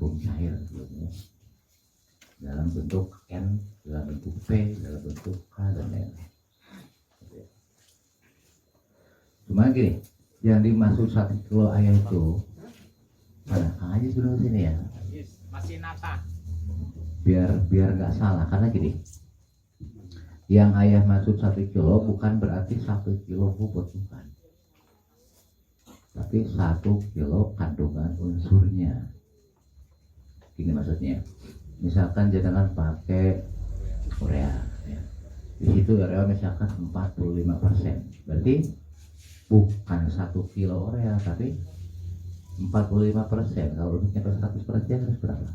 tepung cair sebelumnya dalam bentuk N, dalam bentuk P, dalam bentuk K dan lain-lain. Cuma gini, yang dimaksud 1 kilo ayam itu mana aja dulu sini ya, masih nata biar nggak salah, karena gini, yang ayah maksud 1 kilo bukan berarti 1 kilo bobot, bukan, tapi 1 kilo kandungan unsurnya. Ini maksudnya, misalkan jangan pakai urea ya. Di situ urea misalkan 45%, berarti bukan 1 kilo urea tapi 45%. Kalau untuk nyampe 100% harus berapa?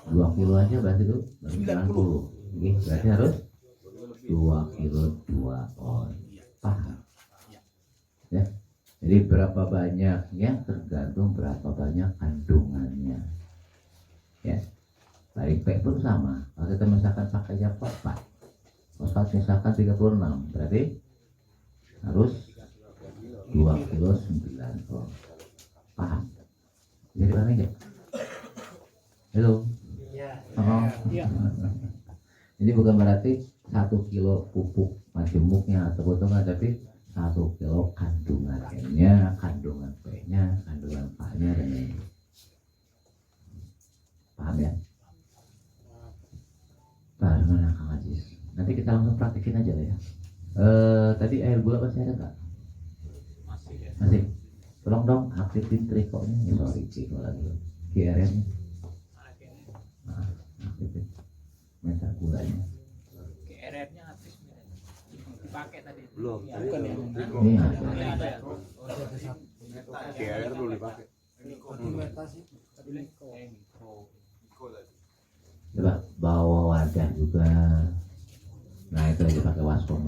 2 kilo aja berarti itu 90. Oke, berarti harus 2 kilo 2 on. Paham? Ya. Jadi berapa banyaknya tergantung berapa banyak kandungannya. Ya. Dari P pun sama. Kalau kita misalkan pakainya fosfat misalkan 36, berarti harus 2 kilo 9 on. Paham? Jadi paham enggak? Halo? Oh. Jadi bukan berarti 1 kilo pupuk majemuknya atau potongan, tapi 1 kilo kandungan N-nya, kandungan P-nya, kandungan K-nya dan lain-lain. Paham ya? Bagaimana Kang Ajis? Nanti kita langsung praktekin aja lah ya. Tadi air gula masih ada nggak? Masih. Tolong dong aktifin trikonya. Sorry triko lagi. GRM-nya. Aktifin. Minta gulanya. GRM-nya aktif dipakai tadi. Belum. Bukan ya? Ini ada. GRM belum dipakai. Coba bawa wadah juga. Nah itu aja pakai waskom.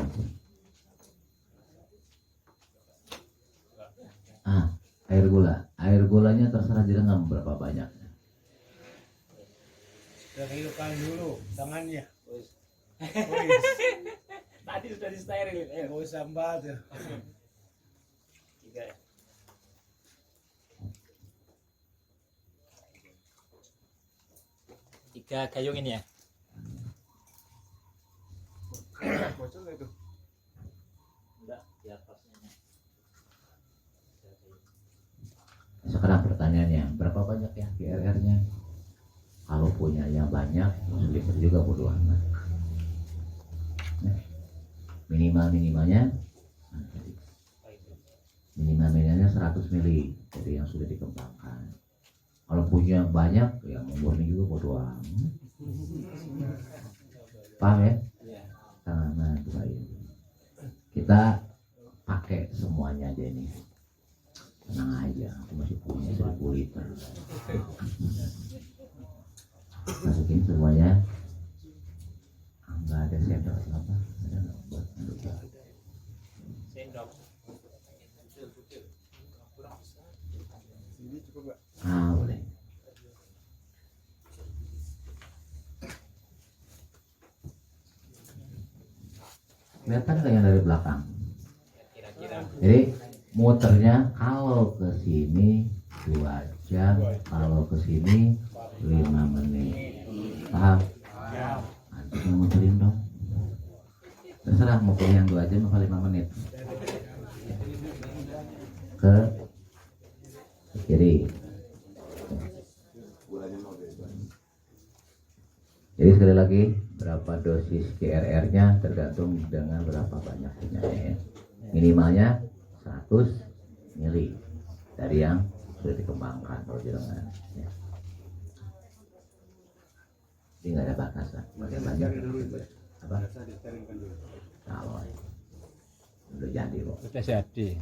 Air gulanya terserah direndam berapa banyaknya. Sterilkan dulu tangannya. Tadi sudah disteril. Gak usah mbak tuh. 3 gayung ini ya. Bocor nggak itu? Enggak, di atasnya. Sekarang pertanyaannya, berapa banyak ya GRR-nya? Kalau punya yang banyak, selipar juga bodo amat. Minimalnya minimalnya 100 mili, jadi yang sudah dikembangkan. Kalau punya banyak, ya murni juga bodo amat. Paham ya? Nah, itu baik. Kita pakai semuanya aja ini. Tenang aja, aku masih punya 1000 liter. Masukin semuanya. Enggak ada sendok apa? Ada enggak buat aduk? Sendok. Ini cukup nggak? Boleh. Kelihatan nggak yang dari belakang? Kira-kira. Jadi muternya kalau ke sini 2 jam, kalau ke sini 5 menit. Paham? Nanti muterin dong. Terserah mau pilih yang 2 jam atau 5 menit. Ke kiri. Jadi sekali lagi, berapa dosis GRR-nya tergantung dengan berapa banyak punyanya ya. Minimalnya 100 mili dari yang sudah dikembangkan kalau jangan ya. Jadi nggak ada batasan, makin banyak apa? Kalau udah jadi kok. Sudah jadi.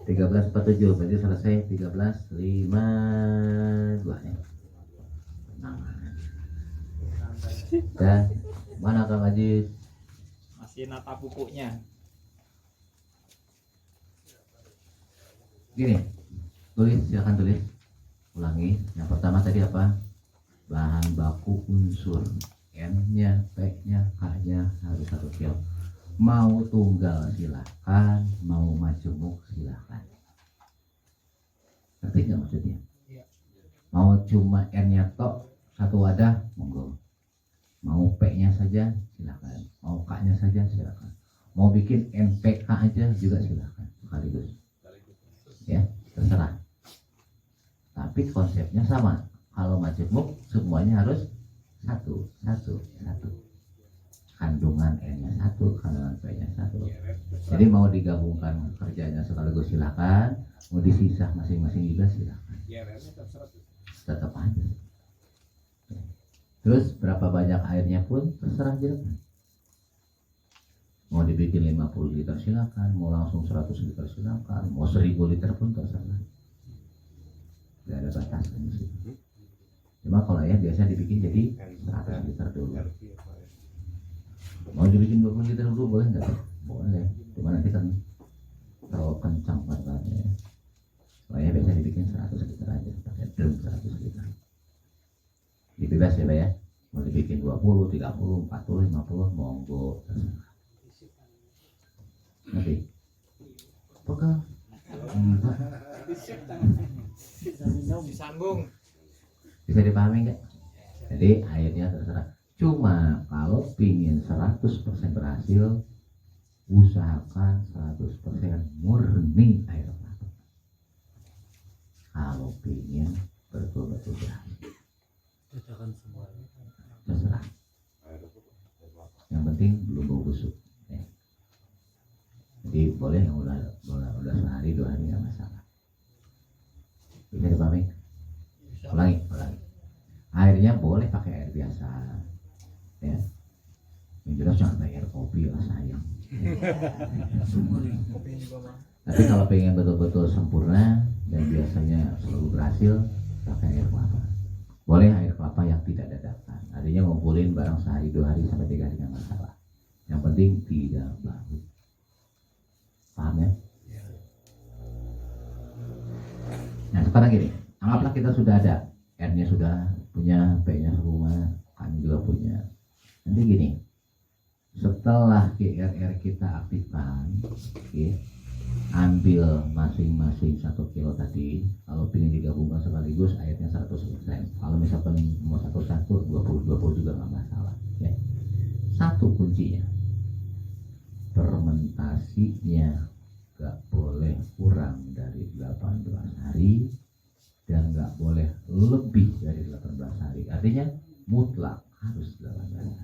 Belas 47 berarti selesai 13.52 ya. Nah. Dan mana Kang Ajis? Masih nata pupuknya. Gini, tulis, silakan tulis. Ulangi. Yang pertama tadi apa? Bahan baku unsur. N-nya, P-nya, K-nya harus 1 kilo. Mau tunggal silakan, mau majemuk silakan. Ngerti nggak maksudnya? Mau cuma N-nya tok satu wadah, monggo. Mau P-nya saja silakan, mau K-nya saja silakan. Mau bikin NPK aja juga silakan, sekaligus. Ya, terserah. Tapi konsepnya sama. Kalau majemuk semuanya harus satu. Kandungan N-nya satu, kandungan P-nya satu. Jadi mau digabungkan kerjanya sekaligus silakan, mau disisah masing-masing juga silakan. Tetap aja. Terus berapa banyak airnya pun terserah aja. Mau dibikin 50 liter silakan, mau langsung 100 liter silakan, mau 1000 liter pun terserah. Tidak ada batasan di situ. Cuma kalau ya biasa dibikin jadi 100 liter dulu. Mau dibikin 20 liter dulu boleh nggak? Boleh. Cuma nanti kan terlalu kencang baterainya. Soalnya biasa dibikin 100 liter aja, pakai drum 100 liter. Bebas ya Pak ya. Mau dibikin 20, 30, 40, 50, monggo terserah. Nanti pegang. Disambung. Bisa dipahami nggak? Jadi airnya terserah. Cuma kalau pingin 100% berhasil, usahakan 100% murni air kelapa. Kalau pingin betul-betul berhasil, terserah. Yang penting belum bau busuk. Ya. Jadi boleh yang udah sehari 2 hari nggak masalah. Bisa dipahami? Ulangi. Airnya boleh pakai air biasa. Ya, yang jelas jangan pakai air kopi lah sayang. Tapi kalau pengen betul-betul sempurna dan biasanya selalu berhasil, pakai air kelapa. Boleh air kelapa yang tidak dadakan. Artinya ngumpulin barang sehari 2 hari sampai 3 hari nggak masalah. Yang penting tidak bau. Paham ya? Nah sekarang gini, anggaplah kita sudah ada, R-nya sudah punya, P-nya rumah, K-nya juga punya. Nanti gini, setelah GRR kita aktifkan, ambil masing-masing 1 kilo tadi. Kalau ingin digabungkan sekaligus airnya 100%. Kalau misalkan mau 1 20 juga nggak masalah. Ya. Satu kuncinya, fermentasinya nggak boleh kurang dari 18 hari dan nggak boleh lebih dari 18 hari. Artinya mutlak harus 18 hari.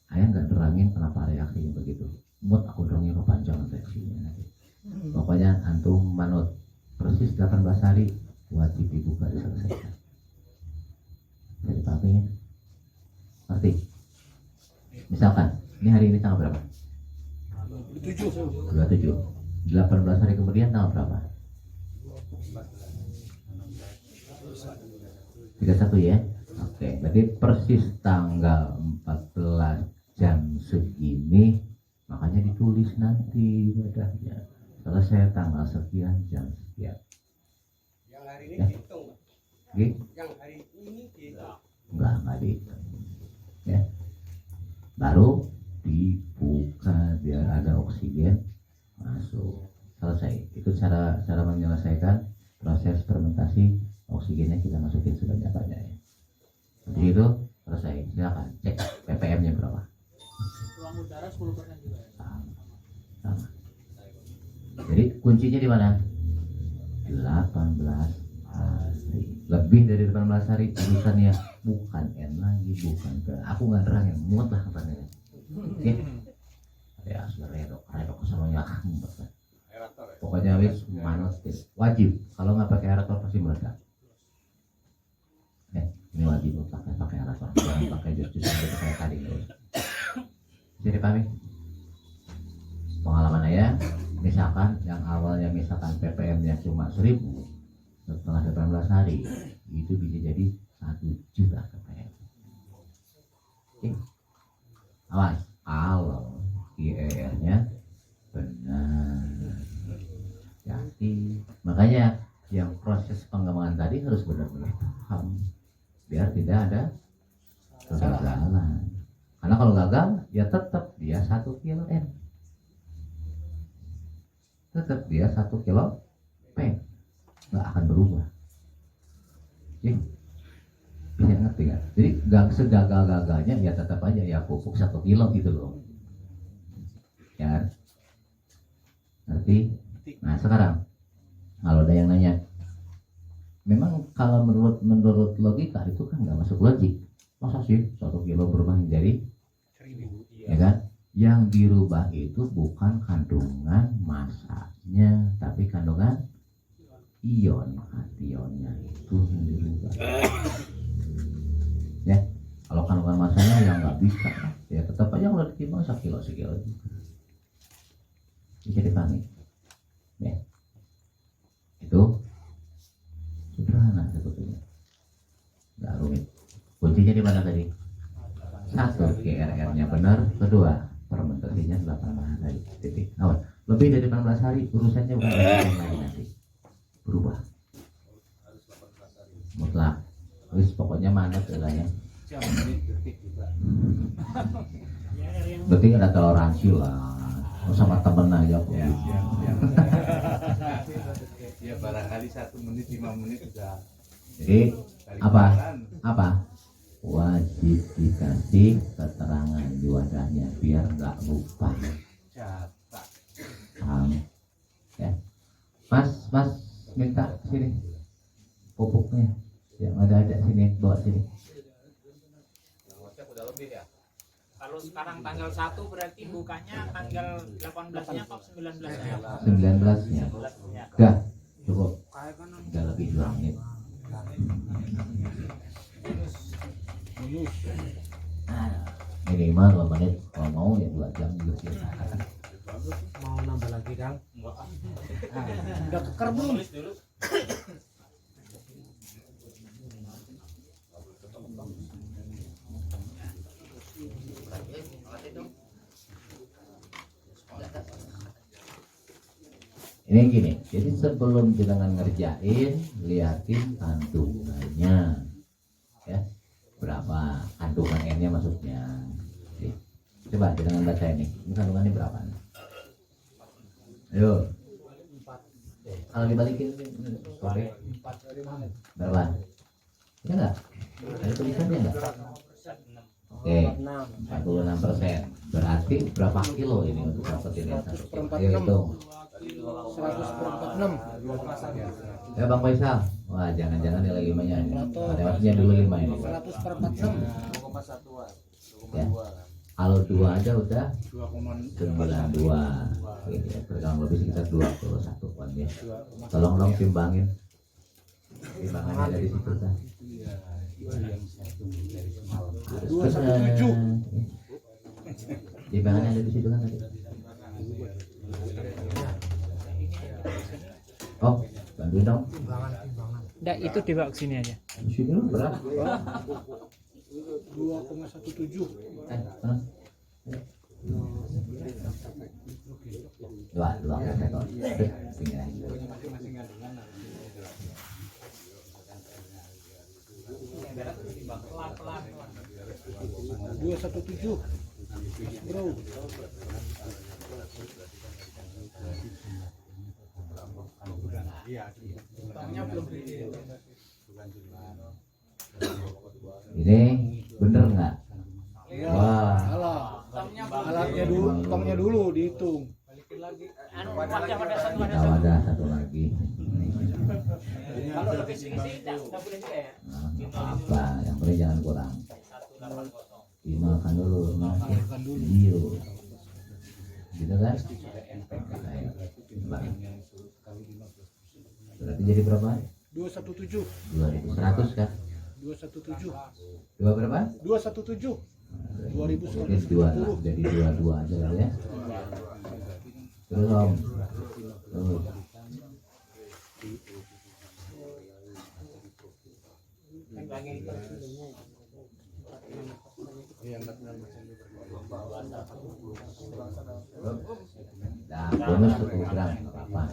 Ayah nggak nerangin kenapa reaksinya begitu. Buat aku nerangin kepanjangan reaksinya nanti. Pokoknya antum manut persis 18 hari wajib dibuka diselesaikan. Jadi papinya ngerti? Misalkan ini hari ini tanggal berapa? 27. 18 hari kemudian tanggal berapa? 31 ya. Oke, berarti persis tanggal 14 jam segini, makanya ditulis nanti ibadahnya. Selesai tanggal sekian jam sekian. Yang hari ini Ya. dihitung. Yang hari ini dihitung. Enggak dihitung. Ya. Baru dibuka biar ada oksigen masuk. Selesai. Itu cara menyelesaikan proses fermentasi. Oksigennya kita masukin sebanyak-banyaknya. Jadi itu selesai. Silakan cek ppm-nya berapa. Ruang udara 10% juga. Sama. Jadi kuncinya di mana? 18 hari. Lebih dari 18 hari tulisannya bukan N lagi, bukan ke. Aku nggak terangin, muat lah katanya. Oke. Ya sebenarnya redok semuanya pokoknya wis manut wajib. Kalau nggak pakai aerator pasti meledak. Ini wajib pakai aerator, jangan pakai jus-jus yang saya tadi. Jadi pahami? Pengalaman saya, misalkan yang awalnya misalkan ppm-nya cuma 1000, setelah 18 hari itu bisa jadi 1 juta ppm. Oke. Awas, kalau IER-nya benar. Jadi makanya yang proses pengembangan tadi harus benar-benar paham biar tidak ada kegagalan. Karena kalau gagal ya tetap dia 1 kilo N. Tetap dia 1 kilo P. Nggak akan berubah. Ya, bisa ngerti kan? Jadi gak segagal-gagalnya ya tetap aja ya pupuk 1 kilo gitu loh. Ya kan? Ngerti? Nah sekarang kalau ada yang nanya, memang kalau menurut logika itu kan nggak masuk logik. Masa sih 1 kilo berubah menjadi 1000, ya kan? Yang dirubah itu bukan kandungan masanya, tapi kandungan ion kationnya itu yang dirubah. Ya, kalau kandungan masanya yang nggak bisa, ya tetap aja kalau ditimbang sekilo. Bisa dipahami? Ya, itu sederhana sebetulnya, nggak rumit. Kuncinya di mana tadi? 1, GRR-nya benar. Kedua, fermentasinya 18 hari. Titik. Awas, lebih dari 18 hari urusannya bukan yang lagi nanti. Berubah. Mutlak. Terus pokoknya manut ya. Berarti ada toleransi lah. Sama temen aja kok. Ya barangkali 1 menit 5 menit sudah. Jadi apa? Wajib dikasih keterangan di wadahnya biar nggak lupa. Paham? Ya. Mas minta sini pupuknya yang ada sini, bawa sini. Kalau sekarang tanggal 1 berarti bukanya tanggal 18-nya atau 19-nya? 19-nya. Udah, cukup. Udah lebih 2 menit. Minimal 2 menit, kalau mau ya 2 jam juga. Mau nambah lagi Kang? Udah keker belum? Ini gini, jadi sebelum jenengan ngerjain, liatin kandungannya, ya, berapa kandungan N-nya maksudnya. Jadi, coba jenengan baca ini kandungannya berapa? Ayo, kalau dibalikin, sorry, berapa? Ya enggak? Ada tulisannya enggak? Oke, 46%. Berarti berapa kilo ini untuk dapetin yang 1 kilo? Ayo hitung. 100/46. Ya Bang Faisal. Wah, jangan-jangan nilai 5-nya ini. Ada maksudnya dulu 5 ini. 100/46. Ya. Kalau 2 aja udah 92. Gitu ya. Kurang lebih sekitar 21 poin ya. Tolong dong timbangin. Timbangannya ada di situ kan. Harus benar. Timbangannya ada di situ kan tadi. Oh, bantuin dong. Enggak, itu dibawa ke sini aja. Di sini berapa? 2,17. Dua sektor. Pelan-pelan. 217. Bro. Tongnya belum Ini bener nggak? Ya, Wah. salah. Tongnya dulu dihitung. balikin lagi. Anu wadah satu Kita wadah satu lagi. Kalau lebih sedikit enggak boleh juga ya. Nah, apa? Yang penting jangan kurang. 180. Dimakan dulu, makan dulu. Gitu kan? Ayo, balik. Berarti jadi berapa? 217. 2100 kan? 217. Dua berapa? 217. Jadi dua lah, jadi 22 aja lah ya. Terus Om. Terus. Nah, bonus 10 gram, nggak apa-apa.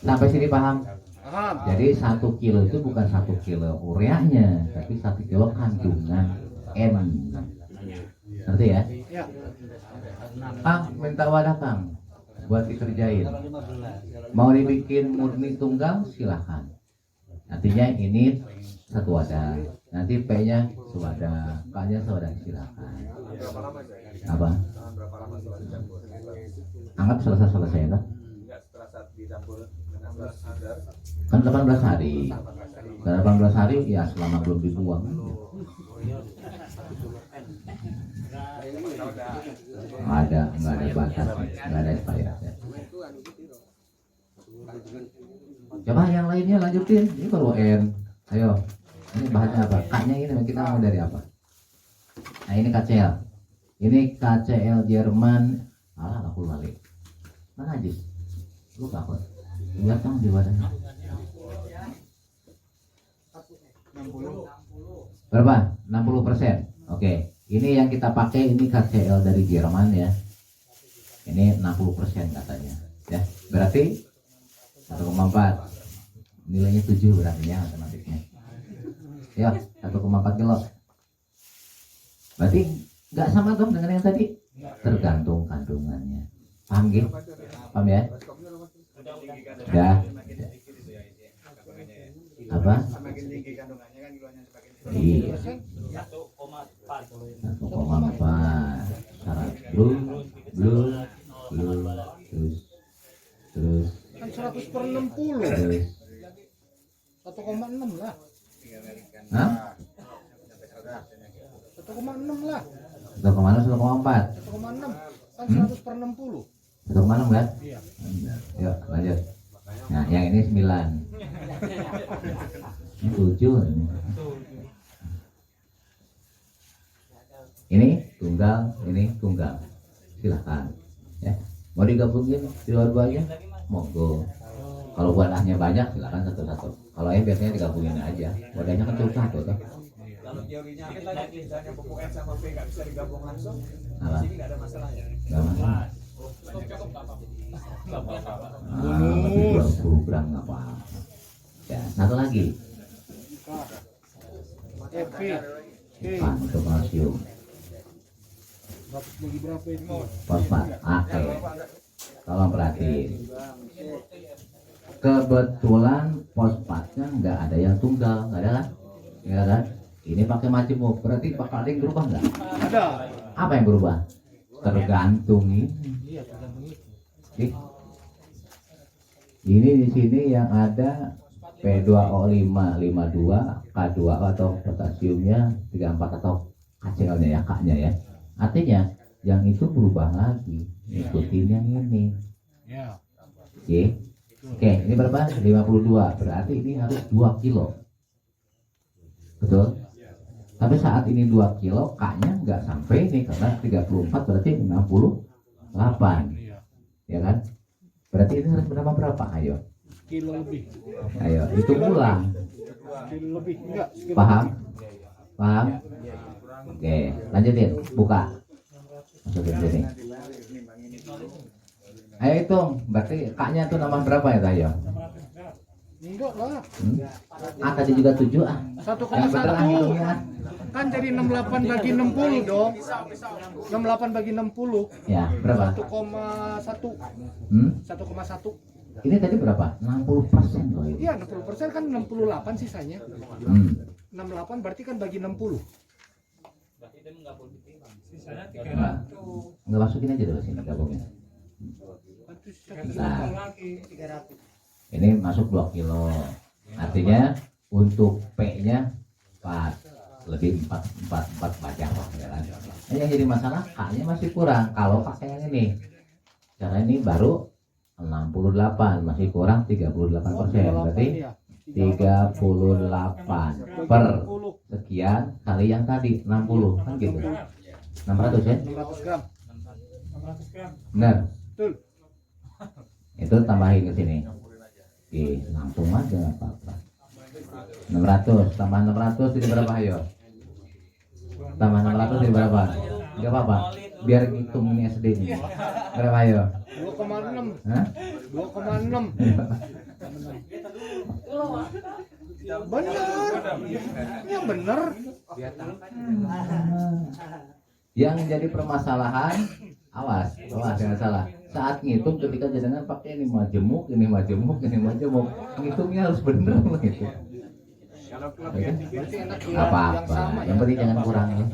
Sampai sini paham? Paham. Jadi 1 kilo itu bukan 1 kilo ureanya, tapi 1 kilo kandungan N. Ngerti ya? Ya. Kang minta wadah Kang buat dikerjain. Mau dibikin murni tunggal silahkan. Artinya ini satu wadah. Nanti P-nya sewadah, K-nya sewadah silahkan. Apa? Anggap selesai kan? Kan 18 hari. Kan 18 hari ya selama belum dibuang. Nggak ada batas, nggak ada expired ya. Coba yang lainnya lanjutin. Ini baru N. Ayo. Ini bahannya apa? K-nya ini kita mau dari apa? Nah ini KCL. Ini KCL Jerman. Alah aku balik. Mana aja? Lu kakak. Lihat dong di wadahnya. Berapa? 60%. Oke. Ini yang kita pakai ini KCL dari Jerman ya. Ini 60% katanya. Ya, berarti 1,4. Nilainya 7 berarti ya matematiknya. Ya, 1,4 kilo. Berarti nggak sama dong dengan yang tadi. Tergantung kandungannya. Paham gitu? Paham ya? Ya. Apa? Iya. 1,4. Syarat blue, terus Kan 100 per 60. terus 1,6 lah. Hah? 1,6 lah. 1,6 1,4 1,6 kan 100 per 60. 1,6 kan? Iya. Yuk lanjut. Nah yang ini 9. Ini 7 ini. Ini tunggal. Silahkan ya. Mau digabungin dua-duanya monggo. Kalau wadahnya banyak silakan satu-satu. Kalau yang biasanya digabungin aja. Wadahnya kan cuma satu tuh. Kalau teorinya misalnya pupuk N sama P nggak bisa digabung langsung, Apa? di sini nggak ada masalah ya. Nggak masalah. Bonus. Program nggak apa-apa. Ya, satu lagi. EP. Untuk kalsium. Bagi berapa ini? Fosfat. Oke. Tolong perhatiin. Kebetulan fosfatnya nggak ada yang tunggal, nggak ada kan? Ya kan? Ini pakai majemuk, berarti bakal ada yang berubah nggak? Ada. Apa yang berubah? Tergantung ini. Iya, tergantung itu. Oke. Ini di sini yang ada P2O5 52, K2O atau potasiumnya 34 atau KCl-nya ya, K-nya ya. Artinya yang itu berubah lagi, ikutin yang ini. Ya. Oke. Oke, ini berapa? 52. Berarti ini harus 2 kilo. Betul? Tapi saat ini 2 kilo, K-nya nggak sampai ini karena 34 berarti 68. Iya. Ya kan? Berarti ini harus berapa berapa? Ayo. Kilo lebih. Ayo, itu ulang. Kilo lebih enggak? Paham? Paham? Oke, lanjutin. Buka. Masukin sini. Ayo hitung. Berarti K-nya tuh nambah berapa ya, Tayo? Enggak lah. Ah, tadi juga 7 ah. Yang bener ah 1,1 hitungnya. kan jadi 68 bagi 60 dong. 68 bagi 60 Ya, berapa? 1,1. 1,1. Ini tadi berapa? 60% loh ini. Iya, 60% kan 68 sisanya. 68 berarti kan bagi 60. Nggak masukin aja dulu sini gabungin. Nah, ini masuk 2 kilo. Artinya untuk P-nya 4, lebih 4 banyak lah ya kan. Nah, yang jadi masalah K-nya masih kurang kalau pakai yang ini. Karena ini baru 68, masih kurang 38%. Berarti 38 per sekian kali yang tadi 60 kan gitu. 600 ya? 600 gram. Benar. Betul. Itu tambahin ke sini. Oke, langsung aja nggak apa-apa. 600 tambah 600 jadi berapa ayo? Tambah 600 jadi berapa? Enggak apa-apa. Biar ngitung ini SD nih. Berapa ayo? 2,6. Hah? 2,6. Bener. Ya bener. Yang jadi permasalahan, awas jangan salah. Saat ngitung ketika jenengan pakai ini majemuk, ini majemuk, ini majemuk, ngitungnya harus bener gitu. Kalau kelebihan dikit Berarti enak yang Apa-apa, sama ya. yang penting jangan kurang ya.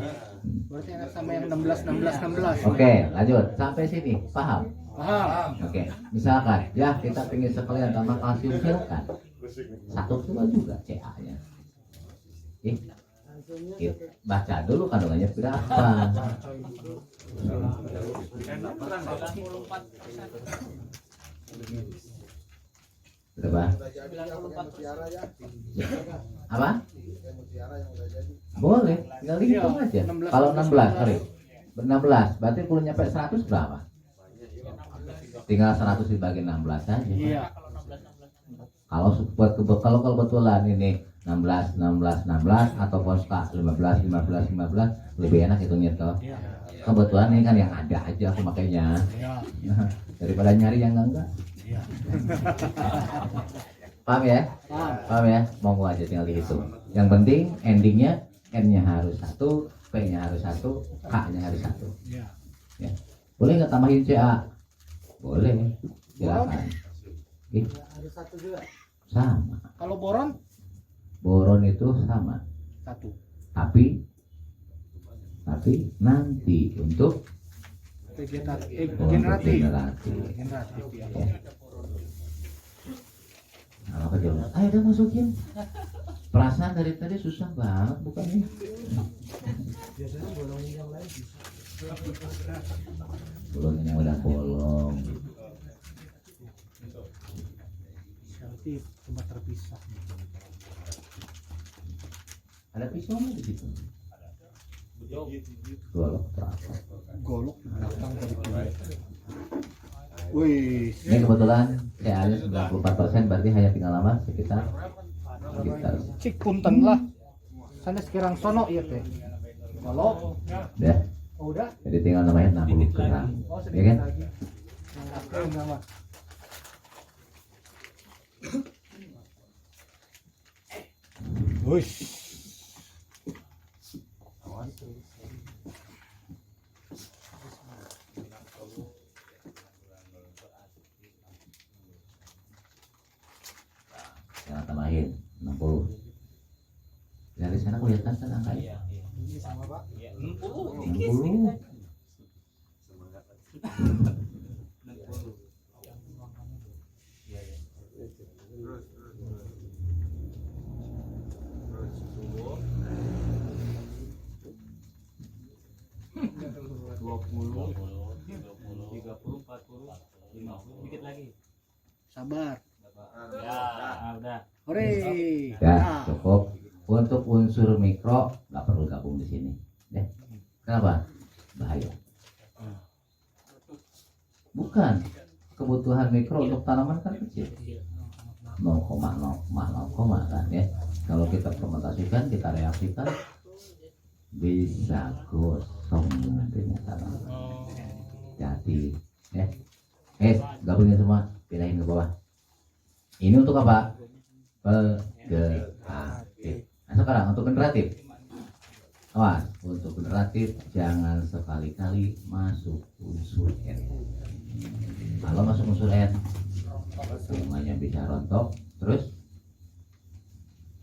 Berarti enak sama yang 16. Oke, lanjut sampai sini, paham? Paham. Oke, misalkan ya kita pengen sekalian tambah kalsium silakan. 1 kilo juga CA-nya. Kita baca dulu kandungannya berapa. Berapa? Apa? Boleh, tinggal hitung aja. Kalau 16, sorry. 16, berarti kalau nyampe 100 berapa? Tinggal 100 dibagi 16 aja. Iya. Kalau kebetulan ini 16 atau posta 15 lebih enak hitungnya toh. Kebetulan ini kan yang ada aja aku makainya. Daripada nyari yang enggak. Paham ya? Paham ya? Monggo aja tinggal dihitung. Yang penting endingnya N-nya harus 1, P-nya harus 1, K-nya harus 1. Ya. Boleh nggak tambahin CA? Boleh. Silakan. Harus 1 juga. Sama. Kalau boron Boron itu sama. 1. Tapi nanti untuk Generatif. generatif. Ya. Nah, apa dia? Ayo udah masukin. Perasaan dari tadi susah banget bukannya? Bolong ini udah bolong. Berarti cuma terpisah. Ada pisaunya di situ. Golok berapa? Golok belakang dari kiri. Wih, Ini kebetulan CA-nya 94%, berarti hanya tinggal lama sekitar cik punten lah. Sana sekirang sono iya teh. Kalau ya. oh, udah. Jadi tinggal namanya 60 gram. Oh, Ya sedikit kan? lagi. Oke, nama. Wush. Jangan tambahin 60. Dari sana kelihatan kan angkanya? Sama Pak. 60. 60. Sabar. Ya, udah. Hore. Ya, cukup. Untuk unsur mikro nggak perlu gabung di sini. Ya. Kenapa? Bahaya. Bukan. Kebutuhan mikro untuk tanaman kan kecil. 0,0 kan ya. Kalau kita fermentasikan, kita reaksikan bisa gosong nantinya tanaman. Jadi, ya. Gabungin semua, pindahin ke bawah. Ini untuk apa? Vegetatif. Nah, sekarang untuk generatif. Awas, untuk generatif jangan sekali-kali masuk unsur N. Kalau masuk unsur N, bunganya bisa rontok, terus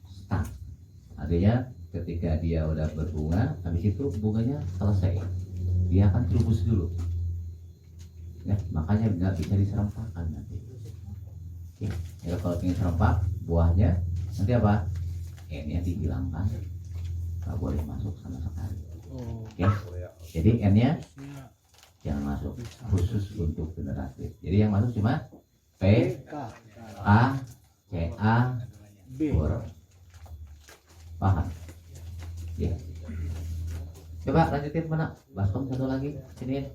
stuck. Artinya ketika dia udah berbunga, habis itu bunganya selesai, dia akan terubus dulu. Ya, makanya nggak bisa diserempakkan nanti. Ya, kalau ingin serempak buahnya nanti apa? N-nya dihilangkan, nggak boleh masuk sama sekali. Ya, jadi N-nya jangan masuk, khusus untuk generatif. Jadi yang masuk cuma P, A, C, A, B. boron. Paham? Ya. Coba lanjutin mana? Baskom satu lagi, sini.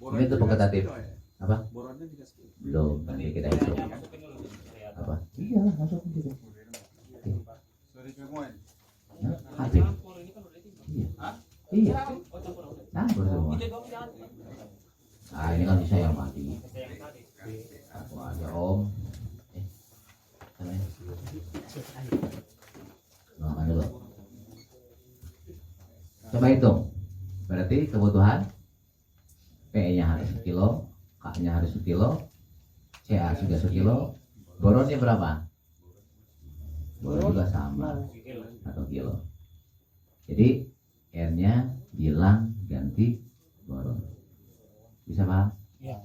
Ini tuh vegetatif. Apa? boronnya juga sekian. Belum, nanti kita hitung. Apa? Iya, masuk gitu. Nah, habis. Iya. Iya. Campur semua. Nah, ini kan bisa yang mati. Aku aja om. Sana ya. Makan dulu. Coba hitung. Berarti kebutuhan PE-nya harus 1 kilo, K-nya harus 1 kilo, CA sudah 1 kilo, boronnya berapa? Boron juga sama 1 kilo. Jadi R-nya bilang ganti boron. Bisa paham? Ya.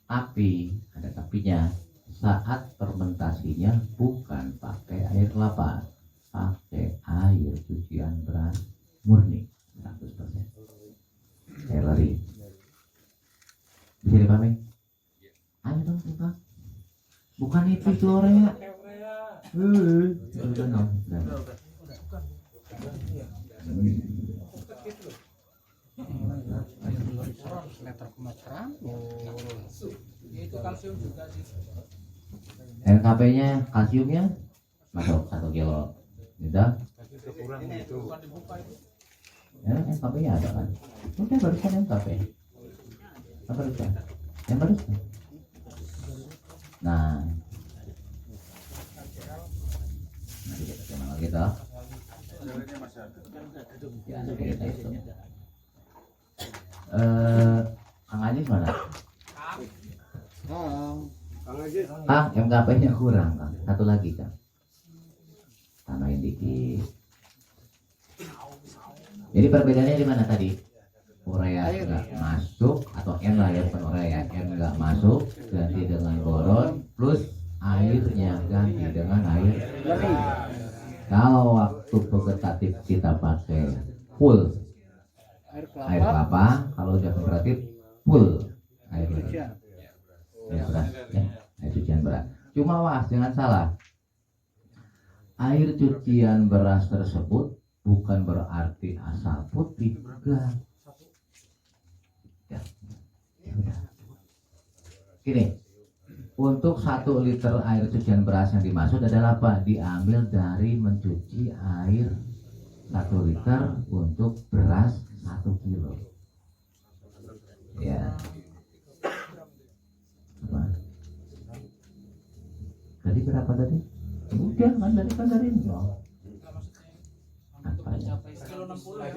Tapi ada tapinya, saat fermentasinya bukan pakai air kelapa, pakai air cucian beras murni 100%. Celery. Bisa dipahami? Ayo dong, Pak. Bukan itu Korea. Udah dong. Liter kemaceran. Itu kalsium juga sih. NKP-nya, kalsiumnya masuk 1 kilo. Gitu. Bukan dibuka itu. Ya, NKP-nya ada kan? Udah barusan NKP. Apa barusan? Yang barusan. Nah, nanti kita kemana lagi toh? Ya, nanti kita hitung. Kang Ajis mana? Kang, MKP-nya kurang, Kang. Satu lagi, Kang. Tambahin dikit. Jadi perbedaannya di mana tadi? Urea nggak masuk atau N lah ya, bukan urea. N nggak masuk ganti dengan boron plus airnya ganti dengan air. Kalau waktu vegetatif kita pakai full air kelapa, kalau udah vegetatif full air beras. Air beras, ya, air cucian beras. Cuma was, jangan salah. Air cucian beras tersebut bukan berarti asal putih, enggak. Ya. Gini, untuk 1 liter air cucian beras yang dimaksud adalah apa? Diambil dari mencuci air 1 liter untuk beras 1 kilo. Ya. Apa? Tadi berapa tadi? Udah kan dari ini. Apa ya? Kilo 60 ya.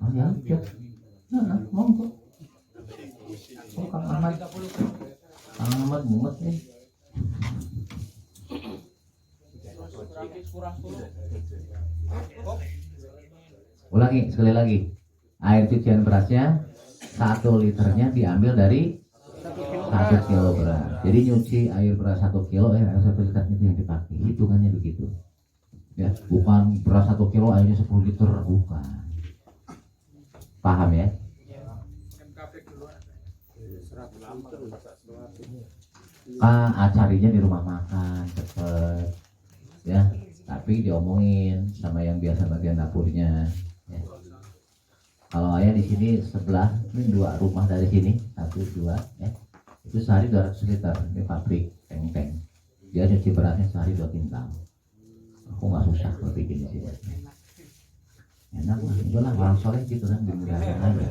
Oh ya, udah. Nah, monggo. Oh, Kang Ahmad. Kang Ahmad mumet nih. Kurang 10. Ulangi sekali lagi. Air cucian berasnya 1 liternya diambil dari 1 kilo beras. Jadi nyuci air beras 1 kilo, air 1 liter itu yang dipakai. Hitungannya begitu. Ya, bukan beras 1 kilo airnya 10 liter, bukan. Paham ya? Acarinya di rumah makan cepet, ya. Tapi diomongin sama yang biasa bagian dapurnya. Ya. Kalau ayah di sini sebelah, ini 2 rumah dari sini, 1, 2, ya. Itu sehari 200 liter, ini pabrik teng-teng. Dia cuci berasnya sehari 2 kintal. Aku nggak susah kalau bikin di sini. Enak lah, itu lah orang soleh gitu kan, dimudahkan aja.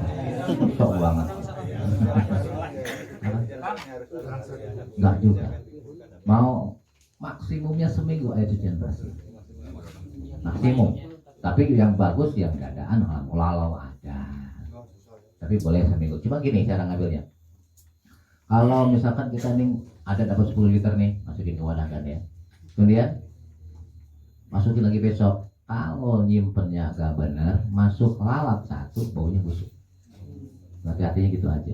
Sok banget. Enggak juga. Mau maksimumnya seminggu air cucian beras. Maksimum. Tapi yang bagus yang dadaan lalau ada. Tapi boleh seminggu. Cuma gini cara ngambilnya. Kalau misalkan kita nih ada dapat 10 liter nih, masukin ke wadah kan ya. Kemudian masukin lagi besok. Kalau nyimpennya agak benar, masuk lalap 1 baunya busuk. Hati-hatinya gitu aja.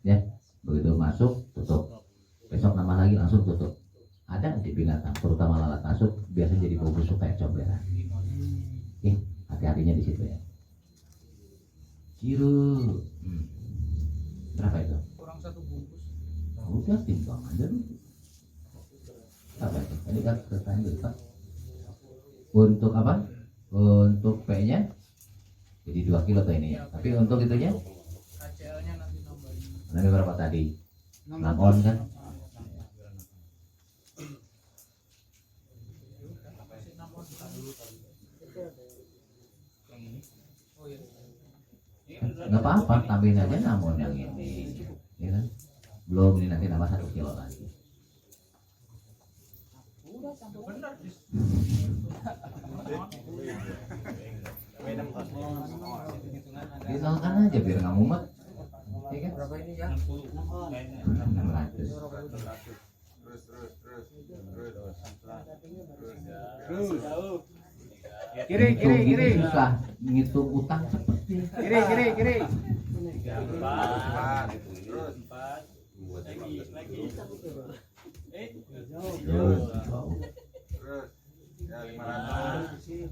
Ya, begitu masuk tutup. Besok nambah lagi langsung tutup. Ada di binatang, terutama lalat masuk biasa jadi bau busuk kayak comberan. Hati-hatinya di situ ya. Ciru. Berapa itu? Kurang 1 bungkus. Udah timbang aja dulu. Apa itu? Tadi kan bertanya dulu Pak. Untuk apa? Untuk P-nya jadi 2 kilo tuh ini ya. Tapi untuk itunya KCL-nya nanti nambahin. nanti berapa tadi? 6 on kan? Nggak apa-apa, tambahin aja namun yang ini, ya kan? Belum ini nanti nambah 1 kilo lagi. Disalkan aja biar nggak mumet. Ya kan? Berapa ini ya? 600. Kiri, kiri, kiri. Susah ngitung utang seperti. Kiri, kiri, kiri. Terus bau. Ya 500 lagi.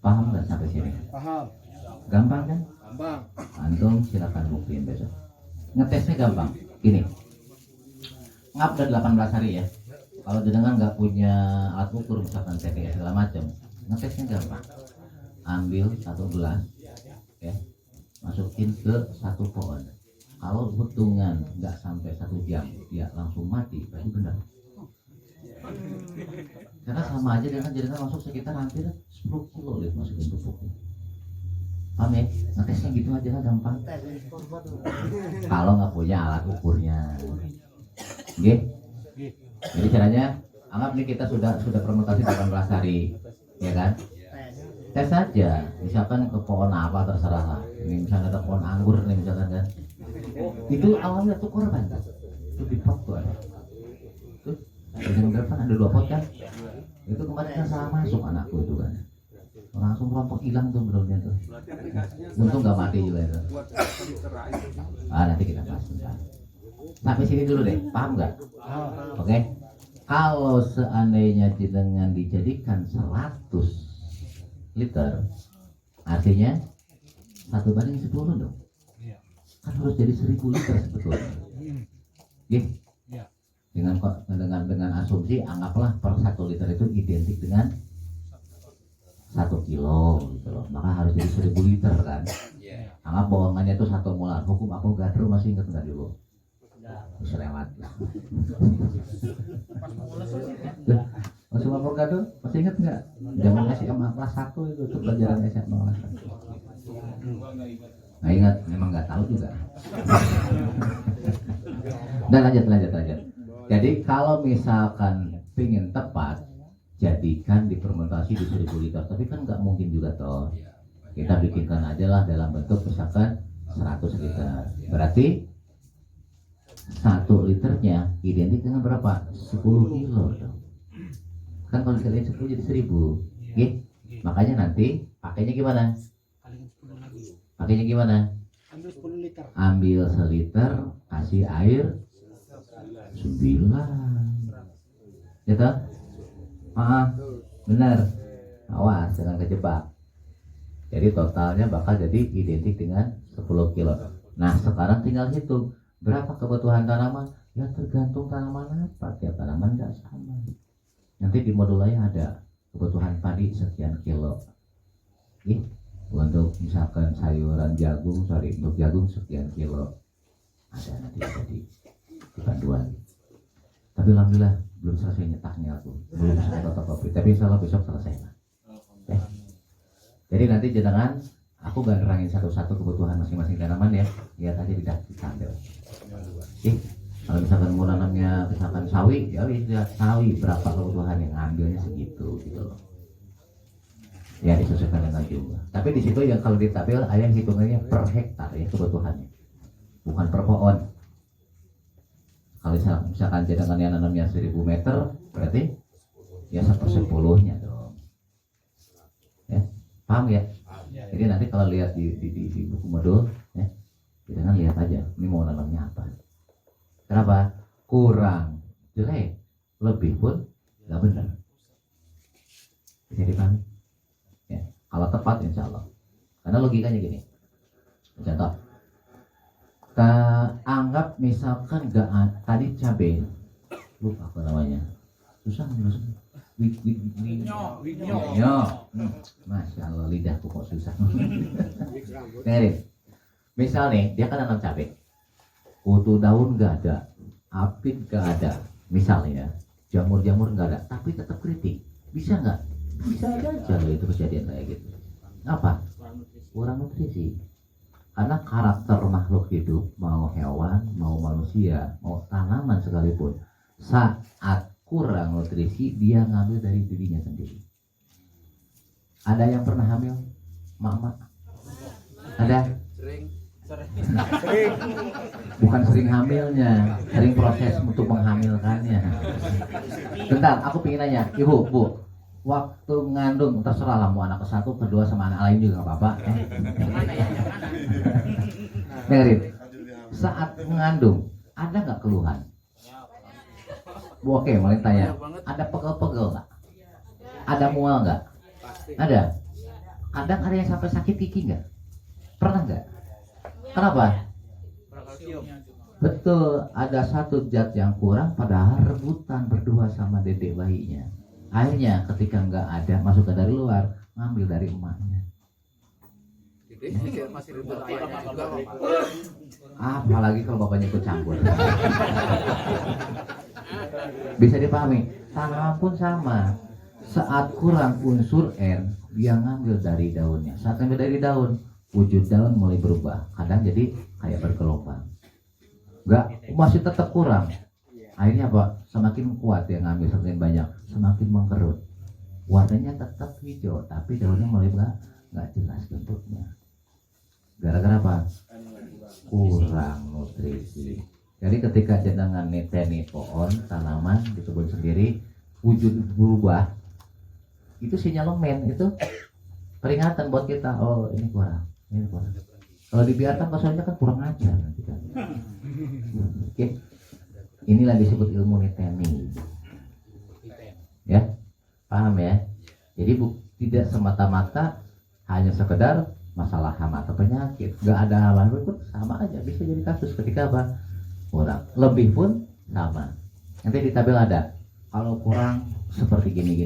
Paham nggak sampai sini? Paham. Gampang kan? Gampang. Antum silakan buktiin besok. Ngetesnya gampang. Gini, ngap udah 18 hari ya. Kalau jenengan nggak punya alat ukur misalkan TPS segala macam, ngetesnya gampang. Ambil satu gelas, ya, masukin ke satu pohon. Kalau hitungan nggak sampai 1 jam, dia langsung mati, berarti benar. Karena sama aja dengan jenengan masuk sekitar hampir 10 kilo lihat masukin pupuknya. Paham ya? Ngetesnya gitu aja lah gampang. Kalau nggak punya alat ukurnya, oke? Jadi caranya, anggap nih kita sudah fermentasi 18 hari, ya kan? Tes saja, misalkan ke pohon apa terserah lah. Ini misalnya ada pohon anggur nih misalkan kan. Itu awalnya tuh korban, itu di pot tuh ada. Tuh, yang depan ada 2 pot kan? Itu kemarin kan salah masuk anakku itu kan. Langsung kelompok hilang tuh bro-nya tuh. Untung nggak mati juga itu. Nanti kita bahas bentar. Sampai sini dulu deh, paham nggak? Oke. Kalau seandainya dengan dijadikan 100 liter, artinya 1/10 dong. Kan harus jadi 1000 liter sebetulnya. Oke. Dengan asumsi anggaplah per 1 liter itu identik dengan 1 kilo gitu loh, maka harus jadi 1000 liter kan. Anggap bohongannya itu 1 molar. Hukum Avogadro masih ingat nggak dulu? Terus lewat. Masuk Avogadro masih ingat nggak? Zaman SMA kelas 1 itu pelajaran SMA kelas 1. Nggak ingat, memang nggak tahu juga. Dan lanjut. Jadi kalau misalkan pingin tepat, jadikan difermentasi di 1000 liter, tapi kan nggak mungkin juga toh. Kita bikinkan aja lah dalam bentuk misalkan 100 liter. Berarti 1 liternya identik dengan berapa? 10 kilo dong. Kan kalau dikaliin 10 jadi 1000. Oke? Makanya nanti pakainya gimana? Pakainya gimana? Ambil 10 liter. Ambil seliter, kasih air 9. Ya toh? Benar. Awas jangan kejebak. Jadi totalnya bakal jadi identik dengan 10 kilo. Nah sekarang tinggal hitung berapa kebutuhan tanaman. Ya tergantung tanaman apa. Tiap tanaman nggak sama. Nanti di modulnya ada kebutuhan padi sekian kilo. Untuk misalkan sayuran jagung, untuk jagung sekian kilo. Ada nanti jadi di panduan. Tapi alhamdulillah belum selesai nyetaknya aku, belum selesai fotokopi. Tapi insya Allah besok selesai. Jadi nanti jangan aku gak nerangin satu-satu kebutuhan masing-masing tanaman ya. Lihat aja di tabel. Kalau misalkan mau nanamnya misalkan sawi, ya lihat sawi berapa kebutuhan yang ambilnya segitu gitu loh. Ya disesuaikan dengan jumlah. Tapi di situ yang kalau di tabel ada yang hitungannya per hektar ya kebutuhannya, bukan per pohon. Kalau misalkan cadangannya nanamnya 1000 meter, berarti ya 1/10-nya dong. Ya, paham ya? Jadi nanti kalau lihat di buku modul, ya, jangan lihat aja, ini mau nanamnya apa. Kenapa? Kurang jelek, lebih pun nggak benar. Jadi paham? Ya, kalau tepat insya Allah. Karena logikanya gini. Contoh. Anggap misalkan tadi cabai, lupa apa namanya, susah maksudnya. Winyo. Masya Allah lidahku kok susah. Dengerin. Misal nih dia kan nanam cabai, kutu daun nggak ada, apit nggak ada, misalnya jamur nggak ada, tapi tetap kritik. Bisa nggak? Bisa aja itu kejadian kayak gitu. Apa? Kurang nutrisi. Karena karakter makhluk hidup, mau hewan, mau manusia, mau tanaman sekalipun, saat kurang nutrisi dia ngambil dari dirinya sendiri. Ada yang pernah hamil? Mak-mak? Ada? Sering. Bukan sering hamilnya, sering proses untuk menghamilkannya. Bentar, aku pengen nanya, ibu, bu, waktu ngandung terserah lah mau anak ke-1, ke-2 sama anak lain juga nggak apa-apa. Dengerin, saat mengandung ada nggak keluhan? Bu, oke, mulai tanya, ada pegel-pegel nggak? Ada mual nggak? Ada. Kadang ada yang sampai sakit gigi nggak? Pernah nggak? Kenapa? Betul, ada satu zat yang kurang padahal rebutan berdua sama dedek bayinya. Akhirnya ketika nggak ada masuk ke dari luar, ngambil dari emaknya. Masih ribut ayahnya juga. Apalagi kalau bapaknya ikut campur. Bisa dipahami, tanaman pun sama. Saat kurang unsur N, dia ngambil dari daunnya. Saat ngambil dari daun, wujud daun mulai berubah. Kadang jadi kayak bergelombang. Enggak, masih tetap kurang. Akhirnya apa? Semakin kuat dia ngambil, semakin banyak, semakin mengkerut. Warnanya tetap hijau, tapi daunnya mulai nggak jelas bentuknya. Gara-gara apa? Kurang nutrisi. Jadi ketika jenengan niteni pohon, tanaman di kebun sendiri, wujud berubah, itu sinyalemen, itu peringatan buat kita. Oh, ini kurang. Ini kurang. Kalau dibiarkan pasalnya kan kurang ajar nanti kan. Oke. Inilah disebut ilmu niteni. Ya, paham ya? Jadi tidak semata-mata hanya sekedar masalah hama atau penyakit. Gak ada hama pun sama aja bisa jadi kasus ketika apa? Kurang. Lebih pun sama. Nanti di tabel ada. Kalau kurang seperti gini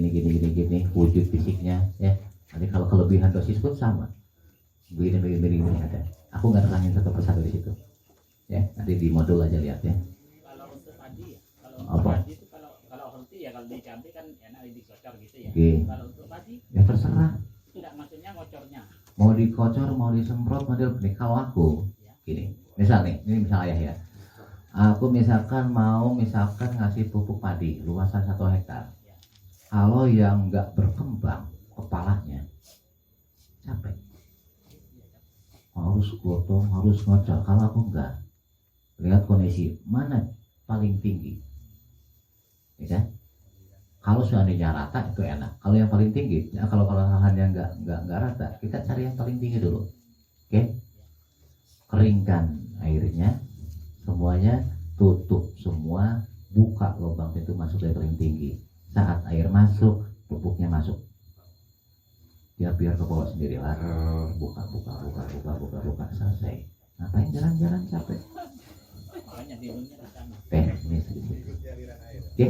wujud fisiknya ya. Nanti kalau kelebihan dosis pun sama. Begini ada. Aku nggak terangin satu persatu di situ. Ya, nanti di modul aja lihat ya. Kalau untuk padi, Apa? padi itu kalau healthy ya kalau dicampur kan enak dikocor gitu ya. Oke. Kalau untuk padi Ya terserah. tidak, maksudnya ngocornya. Mau dikocor, mau disemprot, model nih. Kalau aku gini, misal nih, ini misal ayah ya. Aku misalkan mau ngasih pupuk padi luasan 1 hektar. Kalau yang nggak berkembang kepalanya capek. Harus gotong, harus ngocor. Kalau aku enggak, lihat kondisi mana paling tinggi, ya kan? Kalau seandainya rata itu enak. Kalau yang paling tinggi, ya kalau lahannya nggak rata, kita cari yang paling tinggi dulu, oke? Keringkan airnya, semuanya tutup semua, buka lubang pintu masuk dari paling tinggi. Saat air masuk, pupuknya masuk. Ya biar ke bawah sendiri lah. Buka, selesai. Ngapain jalan-jalan capek? Makanya dilunya di sana. Teknis gitu. Oke,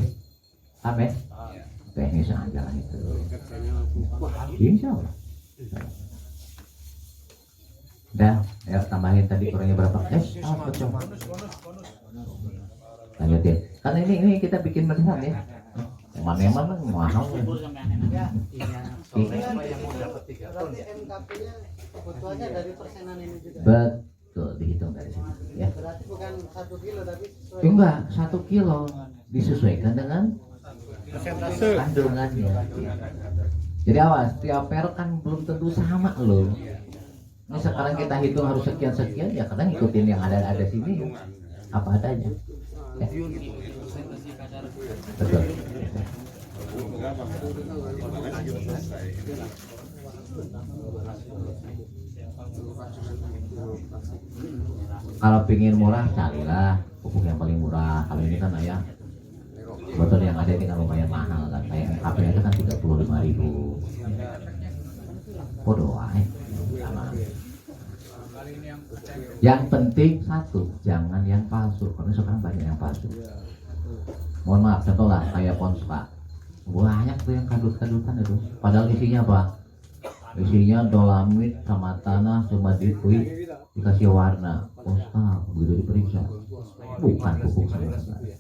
amin. Teknis jalan itu. Insya Allah. Udah, ayo tambahin tadi kurangnya berapa? Apa coba? Lanjutin. Karena ini kita bikin beneran ya. Mana mahal. Kumpul sampai anak-anak. Yang mau dapat 3 ton ya. MKP-nya kebutuhannya dari persenan ini juga. Betul, dihitung dari sini ya. Berarti bukan 1 kilo tapi sesuai. Enggak, 1 kilo disesuaikan dengan Persentase. kandungannya. Jadi awas, tiap per kan belum tentu sama loh. Ini sekarang kita hitung harus sekian, ya kadang ikutin yang ada sini apa adanya. Ya. Betul. Kalau pingin murah carilah pupuk yang paling murah. Kalau ini kan ayah betul yang ada ini kan lumayan mahal kan. Kayak MKP itu kan 35.000. Bodoh sama. Yang penting satu, jangan yang palsu. Karena sekarang banyak yang palsu. Mohon maaf, contoh lah kayak Ponska. Banyak tuh yang kadut-kadutan itu. Padahal isinya apa? Isinya dolamit sama tanah sama ditui dikasih warna. Ponska begitu diperiksa bukan pupuk sama sekali.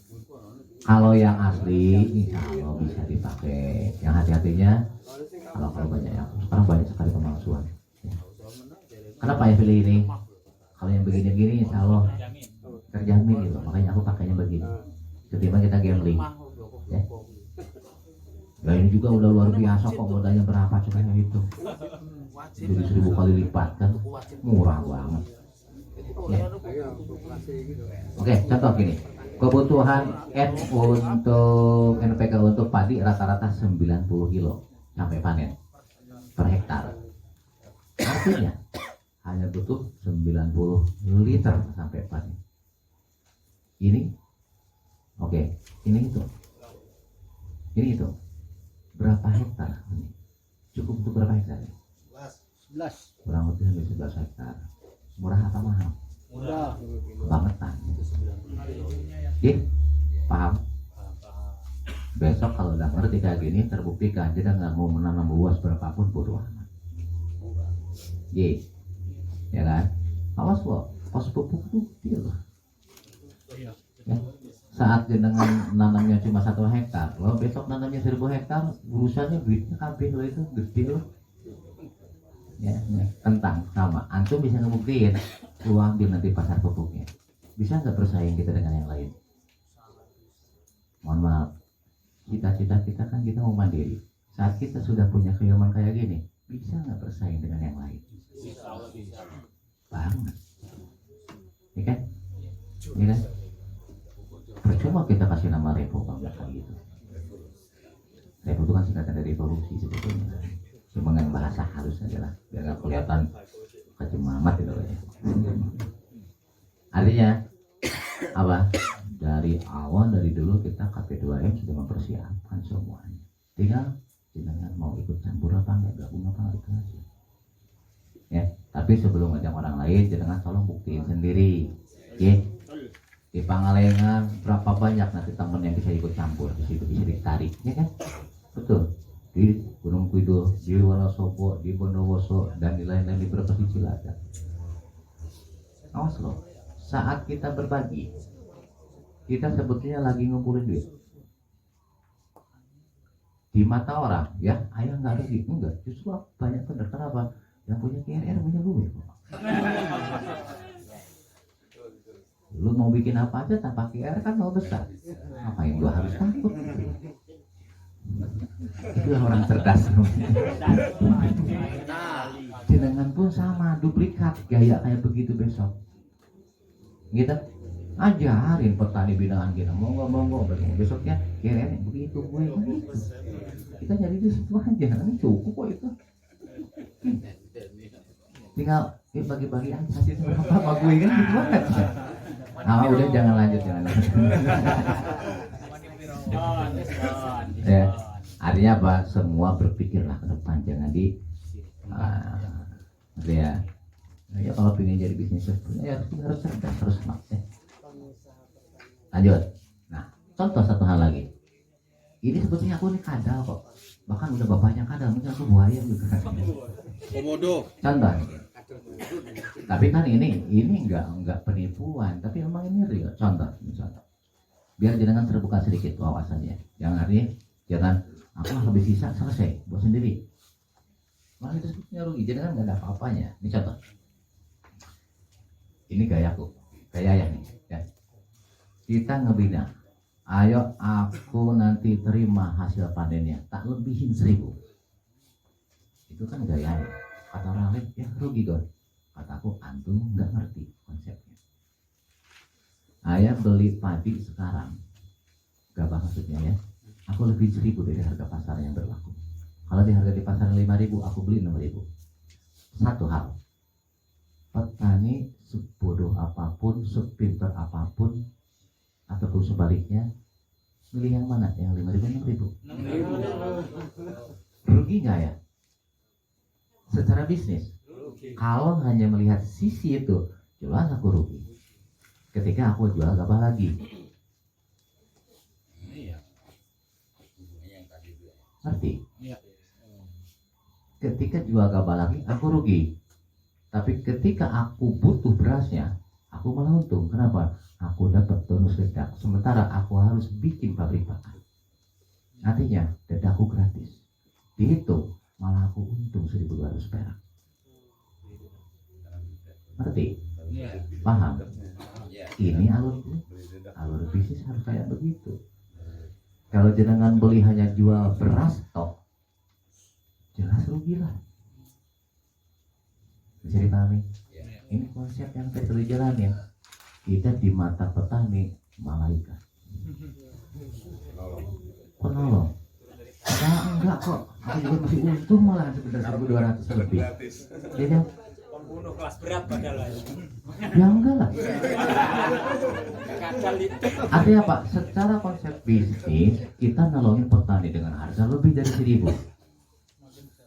Kalau yang asli insya Allah bisa dipakai. Yang hati-hatinya kalau banyak yang sekarang banyak sekali pemalsuan. Kenapa ya pilih ini? Kalau yang begini-gini insya Allah Jamin. terjamin gitu. Makanya aku pakainya begini. Ketimbang kita gambling. Ya. Ya ini juga udah luar biasa kok, modalnya berapa coba yang itu. Jadi 1000 kali lipat kan, murah banget. Ya. Oke, contoh gini. Kebutuhan N untuk NPK untuk padi rata-rata 90 kilo sampai panen per hektar. Artinya hanya butuh 90 liter sampai panen. Ini oke, ini itu berapa hektar ini? Cukup untuk berapa hektar? 11. Kurang lebih sampai 11 hektar. Murah apa mahal? Udah. Kebangetan. Oke, paham? Besok kalau udah ngerti kayak gini terbuktikan kita nggak mau menanam luas berapapun bodoh amat. Ye, ya kan? Awas lo, pas pupuk tuh dia loh. Ya. Saat jenengan nanamnya cuma 1 hektar, lo besok nanamnya 1000 hektar, urusannya duitnya kabeh lo itu gede lo. Ya, tentang sama. Antum bisa ngebuktiin, lu ambil nanti pasar pupuknya. Bisa nggak bersaing kita dengan yang lain? Mohon maaf, cita-cita kita kan kita mau mandiri. Saat kita sudah punya keilmuan kayak gini, bisa nggak bersaing dengan yang lain? Banget, ya kan? Ya kan? Percuma kita kasih nama Revo bangga kayak gitu. Revo itu kan singkatan dari revolusi sebetulnya. Cuma yang bahasa halus aja lah, biar nggak kelihatan kecemamat gitu ya. Artinya apa? Dari awal dari dulu kita KP2M sudah mempersiapkan semuanya. Tinggal jangan mau ikut campur apa enggak, gabung apa enggak, itu aja. Ya, tapi sebelum ngajak orang lain, jangan tolong buktiin sendiri. Ya. Di Pangalengan berapa banyak nanti temen yang bisa ikut campur, di situ bisa ditarik, ya kan? Betul. Di Gunung Kidul, di Wonosobo, di Bondowoso, dan di lain-lain di Brebes Cilacap. Awas loh, saat kita berbagi, kita sebetulnya lagi ngumpulin duit. Di mata orang, ya, ayah nggak rugi, enggak, justru banyak bener. Kenapa? Yang punya KRR punya duit. Lu mau bikin apa aja tanpa KRR kan mau besar. Ngapain gua harus takut? Itulah orang cerdas. Jenengan pun sama, duplikat gaya kayak begitu besok. Gitu, ajarin petani binaan kita, monggo besoknya keren begitu gue kan gitu. Kita jadi di situ aja, kan cukup kok itu. Tinggal bagi-bagi aja hasil berapa sama gue kan gitu banget. Udah jangan lanjut. Ya, artinya apa? Semua berpikirlah ke depan, jangan di ya kalau pengen jadi bisnis ya harus cerdas, harus smart ya. Lanjut. Nah, contoh satu hal lagi. Ini sebetulnya aku ini kadal kok, bahkan udah bapaknya kadal, mungkin aku buaya juga. Komodo. Contoh. Tapi kan ini enggak penipuan, tapi memang ini real. Contoh. Biar jangan terbuka sedikit wawasannya. Jangan artinya jangan aku habis sisa selesai buat sendiri. Malah itu sebetulnya rugi. Jangan nggak ada apa-apanya. Ini contoh. Ini gayaku, gaya nih. Ya. Kita ngebina. Ayo aku nanti terima hasil panennya, tak lebihin 1000. Itu kan gaya. Kata orang lain, ya rugi dong. Kataku antum nggak ngerti konsepnya. Ayah beli padi sekarang, gak maksudnya ya. Aku lebih 1000 dari harga pasar yang berlaku. Kalau di harga di pasar 5.000, aku beli 6.000. Satu hal, petani sebodoh apapun, sepintar apapun, ataupun sebaliknya, milih yang mana? Yang 5.000, 6.000. Rugi nggak ya? Secara bisnis, kalau hanya melihat sisi itu, jelas aku rugi. Ketika aku jual gabah lagi, ngerti? Ketika jual gabah lagi, aku rugi. Tapi ketika aku butuh berasnya, aku malah untung. Kenapa? Aku dapat bonus ledak. Sementara aku harus bikin pabrik pakan. Artinya, dadaku gratis. Dihitung, malah aku untung 1.200 perak. Ngerti? Paham? Ini alur bisnis harus kayak begitu. Kalau jenengan beli hanya jual beras tok, jelas rugi lah. Bisa dipahami? Ini konsep yang terus jalan ya. Kita di mata petani malaikat, penolong. Nah, enggak kok, aku juga masih untung malah sekitar 1.200 lebih. Jadi Pembunuh kelas berat padahal. ya enggak lah. Kadal itu. Artinya apa? Secara konsep bisnis kita nolongin petani dengan harga lebih dari 1.000.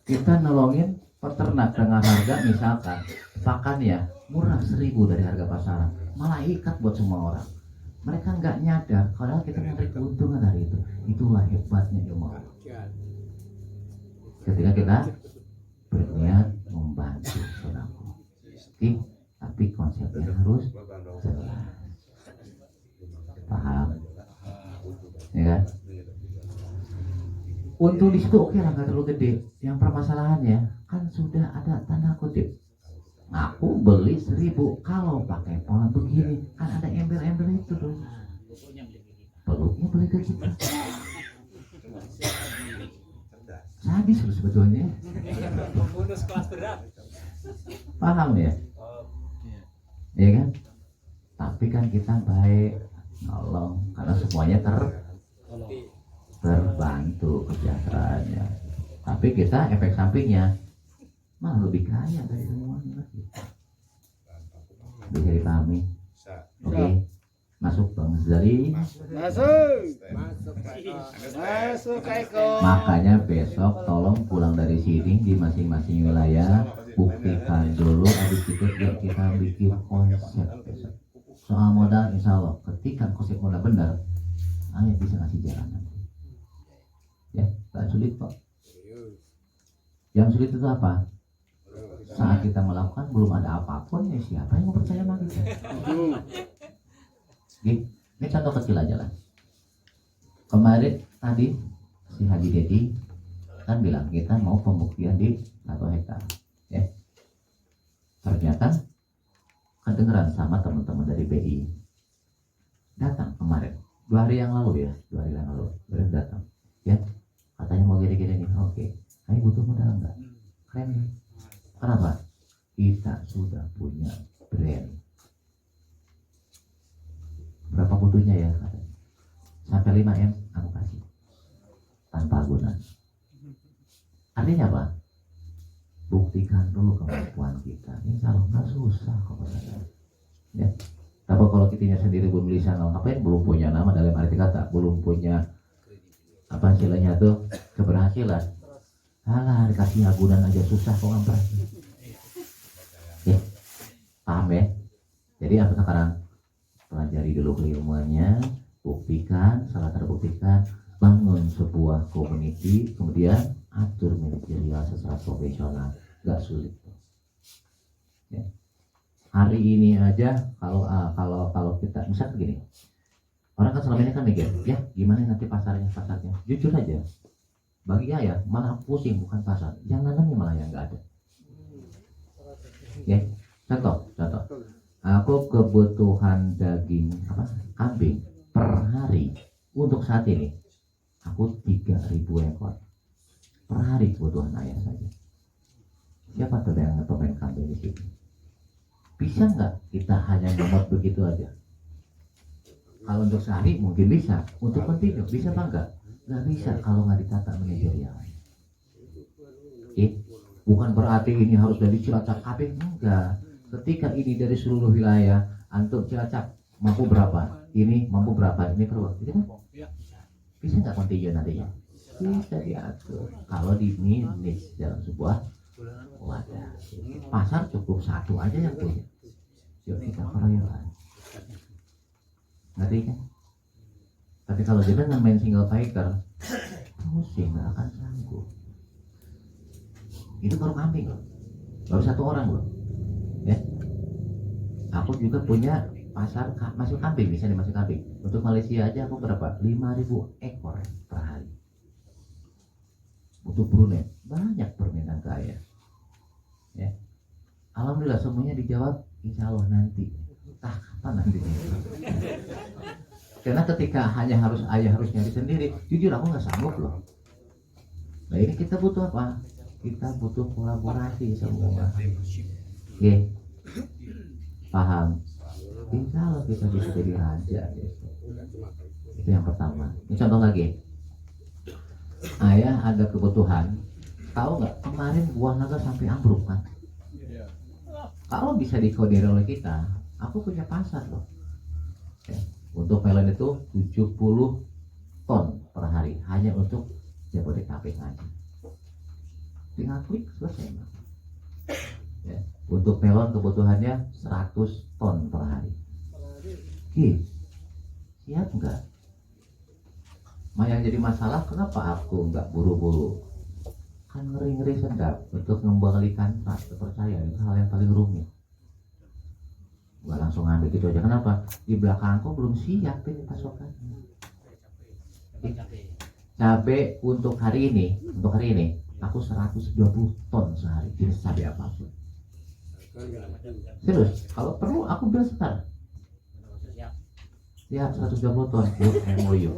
Kita nolongin peternak dengan harga misalkan pakan ya murah 1.000 dari harga pasaran, malah ikat buat semua orang. Mereka nggak nyadar kalau kita mencari keuntungan dari itu. Itulah hebatnya ilmu. Ketika kita berniat membantu saudaraku, tapi konsepnya harus jelas. Paham? Ya kan? Untuk di situ oke lah, nggak terlalu gede. Yang permasalahannya kan sudah ada tanda kutip. Aku beli 1.000 kalau pakai pola begini, kan ada embel-embel itu tuh. Peluknya beli ke kita. Sadis loh sebetulnya. Pembunuh kelas berat. Paham ya? Iya kan? Tapi kan kita baik, nolong, karena semuanya terbantu kesejahteraannya. Tapi kita efek sampingnya malah lebih kaya dari semuanya. Bisa dipahami? Oke. Masuk Bang Zali. Masuk Eko. Makanya besok tolong pulang dari sini di masing-masing wilayah buktikan dulu, habis itu biar kita bikin konsep besok. Soal modal insya Allah ketika konsep modal benar, ayah bisa ngasih jalan. Ya, gak sulit kok. Yang sulit itu apa? Saat kita melakukan belum ada apapun, ya siapa yang mau percaya sama kita? Ini contoh kecil aja lah. Kemarin tadi si Haji Dedi kan bilang kita mau pembuktian di 1 hektar, ya. Ternyata kedengeran sama teman-teman dari BI. Datang kemarin, 2 hari yang lalu ya, 2 hari yang lalu, datang, ya. Katanya mau gini-gini nih, oke. Kamu butuh modal enggak? Keren. Kenapa? Kita sudah punya brand. Berapa butuhnya ya? Sampai 5M aku kasih tanpa agunan. Artinya apa? Buktikan dulu kemampuan kita. Insya Allah nggak susah kok. Ya. Tapi kalau kita sendiri belum bisa ngapain, belum punya nama dalam arti kata, belum punya apa istilahnya tuh keberhasilan. Alah, dikasih agunan aja susah kok ngapain. Ya, paham ya? Jadi apa sekarang? Pelajari dulu keilmuannya, buktikan, salah terbuktikan, bangun sebuah community, kemudian atur manajerial secara profesional, gak sulit. Ya. Hari ini aja kalau kita misal begini, orang kan selama ini kan mikir, ya gimana nanti pasarnya, jujur aja, bagi saya malah pusing bukan pasar, yang nanamnya malah yang nggak ada. Ya, contoh. Aku kebutuhan daging kambing per hari untuk saat ini aku 3.000 ekor per hari kebutuhan ayah saja. Siapa tuh yang pemain kambing di sini? Bisa nggak kita hanya ngemot begitu aja? Kalau untuk sehari mungkin bisa, untuk kontinu bisa apa enggak? Nggak bisa kalau nggak ditata manajerial. Bukan berarti ini harus dari Cilacap kambing, enggak. Ketika ini dari seluruh wilayah, antum Cilacap mampu berapa? Ini mampu berapa? Ini perlu. Gitu kan? Bisa nggak kontinu nantinya? Bisa diatur. Kalau di niche dalam sebuah wadah. Pasar cukup satu aja yang punya. Yuk kita keroyokan. Ngerti kan? Tapi kalau dia kan main single fighter, pusing, nggak akan sanggup. Itu baru kambing loh, baru 1 orang loh. Ya, aku juga punya pasar masuk kambing, misalnya masuk kambing. Untuk Malaysia aja aku berapa? 5.000 ekor per hari. Untuk Brunei banyak permintaan kaya. Ya, alhamdulillah semuanya dijawab insya Allah nanti. Kapan nantinya? Karena ketika ayah harus nyari sendiri, jujur aku nggak sanggup loh. Nah ini kita butuh apa? Kita butuh kolaborasi semua. Oke, paham? Insya Allah kita bisa jadi raja. Itu yang pertama. Ini contoh lagi. Ayah ada kebutuhan. Tahu nggak? Kemarin buah naga sampai ambruk kan? Kalau bisa dikodir oleh kita, aku punya pasar loh. Ya. Untuk melon itu 70 ton per hari hanya untuk Jabodetabek aja. Tinggal klik selesai. Ya. Untuk melon kebutuhannya 100 ton per hari. Oke, siap nggak? Yang jadi masalah kenapa aku nggak buru-buru? Kan ngeri-ngeri sedap untuk mengembalikan trust, percaya itu hal yang paling rumit. Gua langsung ambil gitu aja. Kenapa? Di belakangku belum siap ini pasokannya. Cabai untuk hari ini aku 120 ton sehari jenis cabai apapun. Serius, kalau perlu aku bilang sebentar. Ya 120 ton MOU.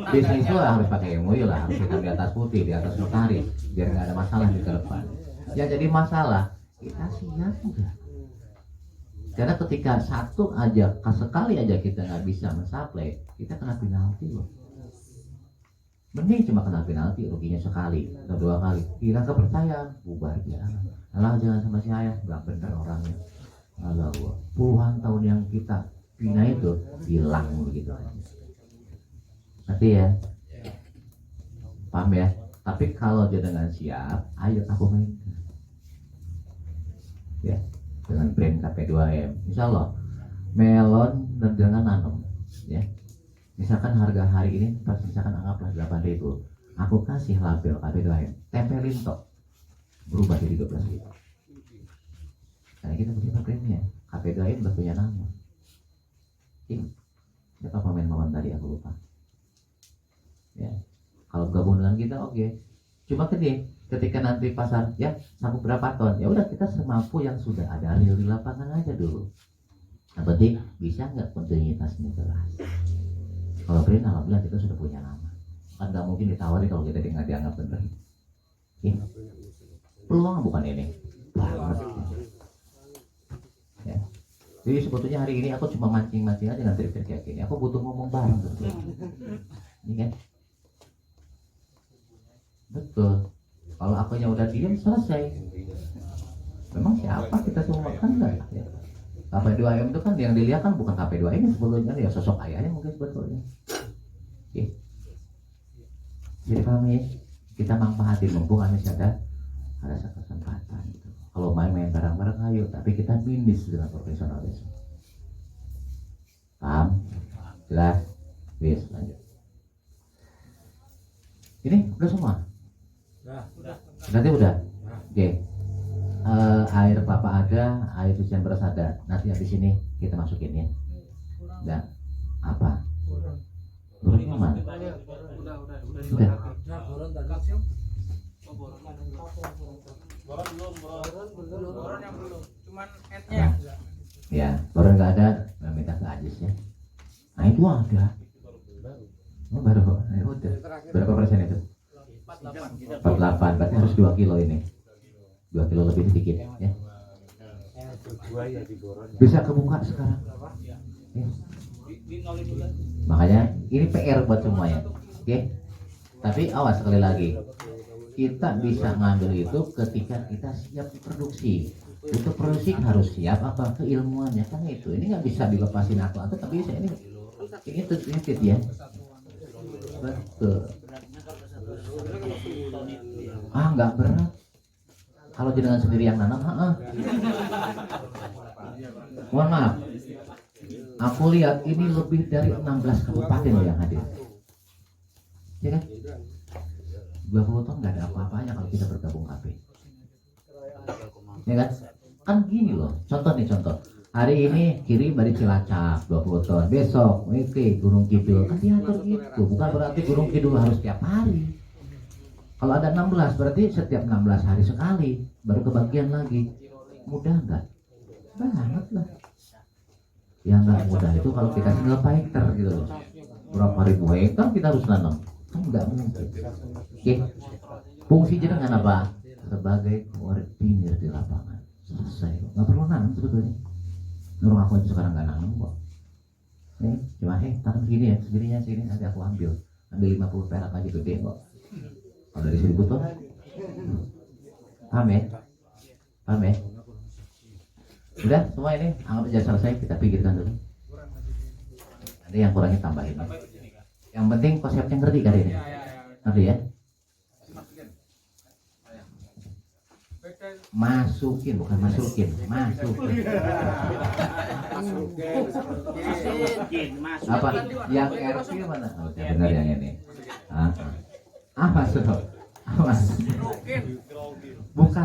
Bisnis itu harus pakai MOU lah, harus hitam di atas putih, di atas notaris, biar nggak ada masalah di depan. Ya jadi masalah kita siap enggak? Karena ketika sekali aja kita nggak bisa mensuplai, kita kena penalti loh. Mending cuma kena penalti, ruginya sekali atau 2 kali. Hilang kepercayaan, bubar ya. Alah jangan sama si ayah, nggak bener orangnya. Alah puluhan tahun yang kita bina itu hilang begitu aja. Nanti ya, paham ya? Tapi kalau dia dengan siap, ayo aku main. Ya, dengan brand KP2M, insya Allah melon dan dengan nanam. Ya, misalkan harga hari ini, misalkan anggaplah 8.000, aku kasih label KP2M, tempelin tok, berubah jadi 12.000. Karena kita punya brandnya, KP2M udah punya nama. Siapa pemain melon tadi aku lupa. Ya, kalau gabung dengan kita oke. Cuma ketika nanti pasar ya sanggup berapa ton, ya udah kita semampu yang sudah ada real di lapangan aja dulu. Yang penting bisa nggak kontinuitasnya jelas. Kalau brand alhamdulillah kita sudah punya nama. Kan nggak mungkin ditawari kalau kita nggak dianggap benar. Peluang bukan ini. Banget. Ya. Jadi sebetulnya hari ini aku cuma mancing-mancing aja dengan trik-trik kayak gini. Aku butuh ngomong bareng betul. Ini kan? Betul. Kalau akunya udah diam selesai. Memang siapa kita semua makan enggak? Ya. KP2M itu kan yang dilihat kan bukan KP2M ini sebetulnya ya sosok ayahnya mungkin sebetulnya. Oke. Jadi kami kita manfaatin mumpung masih ada kesempatan gitu. Kalau main-main bareng-bareng ayo, tapi kita finish dengan profesional besok. Paham? Jelas? Bis, lanjut. Ini udah semua? Nanti udah? Oke. Air papa ada, air cucian beras ada. Nanti habis ini kita masukin ya. Dan apa? Burung mana? Udah. Boron yang belum, cuman headnya. Ya, boron nggak ada, minta ke Ajis ya. Nah itu ada. Oh baru, ya udah. Berapa persen itu? 48, berarti harus 2 kilo ini. 2 kilo lebih sedikit ya. Bisa kebuka sekarang. Ya. Makanya ini PR buat semuanya. Oke. Tapi awas sekali lagi. Kita bisa ngambil itu ketika kita siap produksi. Untuk produksi harus siap apa keilmuannya kan itu. Ini nggak bisa dilepasin atau tapi bisa ini tuh ya. Betul. Nggak berat. Kalau jenengan sendiri yang nanam, mohon maaf. Aku lihat ini lebih dari 16 kabupaten yang hadir. Ya kan? 20 ton nggak ada apa-apanya kalau kita bergabung KP. Ya kan? Kan gini loh. Contoh. Hari ini kirim dari Cilacap 20 ton. Besok Gunung Kidul. Kan diatur gitu. Bukan berarti Gunung Kidul harus tiap hari. Kalau ada 16 berarti setiap 16 hari sekali baru kebagian lagi. Mudah nggak? banget lah. Yang nggak mudah itu kalau kita tinggal per hektar gitu loh. Berapa ribu hektar kita harus nanam, kan nggak mungkin. Oke, fungsi jenengan apa? Sebagai koordinir di lapangan. Selesai, nggak perlu nanam sebetulnya. Nurung aku aja sekarang nggak nanam kok. Nih, cuma tanam segini ya, segininya segini nanti aku ambil 50 perak aja gede kok. Kalau dari 1000 ton, paham ya? Paham ya? Udah semua ini anggap aja selesai, kita pikirkan dulu. Ada yang kurangnya tambahin. Yang penting konsepnya ngerti kali ini. Ngerti ya? Masukin bukan masukin. Apa? Yang RP mana? Oh, saya dengar yang ini. Apa suruh? Bukan